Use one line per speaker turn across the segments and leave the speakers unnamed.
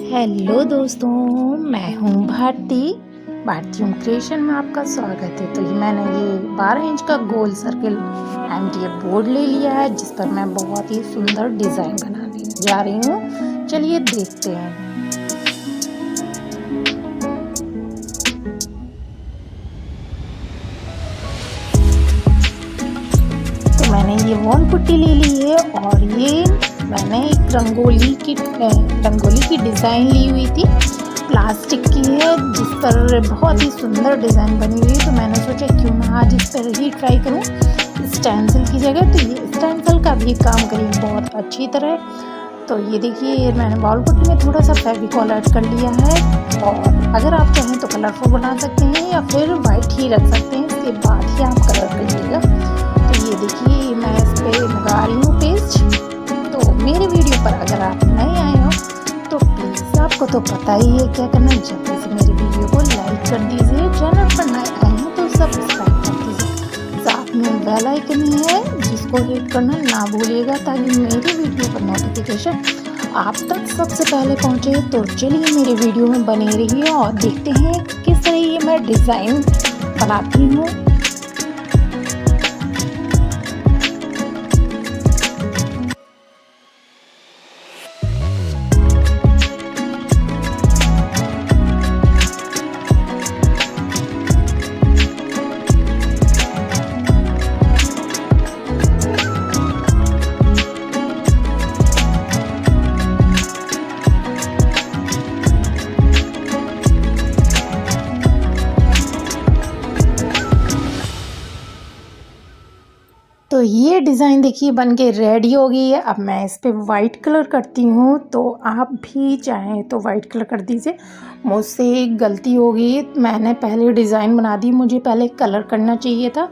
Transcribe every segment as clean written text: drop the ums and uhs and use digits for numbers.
Hello दोस्तों, मैं हूँ भारती। भारतीयों क्रिएशन में आपका स्वागत है। तो मैंने ये 12 इंच का गोल सर्किल एमडीएफ बोर्ड ले लिया है, जिस पर मैं बहुत ही सुंदर डिज़ाइन बनाने जा रही हूँ। चलिए देखते हैं। तो मैंने ये वॉल पुट्टी ले ली है और ये मैंने एक रंगोली की डिज़ाइन ली हुई थी, प्लास्टिक की है, जिस पर बहुत ही सुंदर डिज़ाइन बनी हुई है। तो मैंने सोचा क्यों ना आज इस पर ही ट्राई करूं स्टेंसिल की जगह। तो ये स्टेंसिल का भी काम करेगी बहुत अच्छी तरह। तो ये देखिए, मैंने वॉलपुट्टी में थोड़ा सा फेविक्रॉल ऐड कर लिया है, और अगर आप चाहें तो कलरफुल बना सकते हैं या फिर वाइट ही रख सकते हैं, इसके बाद ही आप कलर करिएगा। तो ये देखिए, मैं इस पर लगा रही हूँ पेस्ट। तो मेरे वीडियो पर अगर आप नए आए हो तो प्लीज़, आपको तो पता ही है क्या करना है, जल्दी से मेरे वीडियो को लाइक कर दीजिए। चैनल पर नए आए हैं तो सब्सक्राइब कर दीजिए, साथ में बेल आइकन ही है जिसको हिट करना ना भूलिएगा, ताकि मेरे वीडियो पर नोटिफिकेशन आप तक सबसे पहले पहुंचे। तो चलिए मेरे वीडियो में बने रहिए और देखते हैं किस तरह ये मैं डिज़ाइन बनाती हूँ। तो ये डिज़ाइन देखिए बन के रेडी हो गई है। अब मैं इस पे वाइट कलर करती हूँ, तो आप भी चाहें तो वाइट कलर कर दीजिए। मुझसे एक गलती हो गई, मैंने पहले डिज़ाइन बना दी, मुझे पहले कलर करना चाहिए था,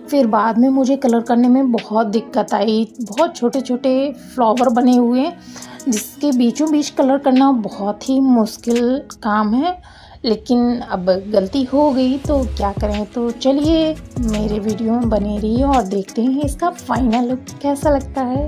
फिर बाद में मुझे कलर करने में बहुत दिक्कत आई। बहुत छोटे छोटे फ्लावर बने हुए हैं, जिसके बीचों बीच कलर करना बहुत ही मुश्किल काम है, लेकिन अब गलती हो गई तो क्या करें। तो चलिए मेरे वीडियो में बने रहिए और देखते हैं इसका फाइनल लुक कैसा लगता है।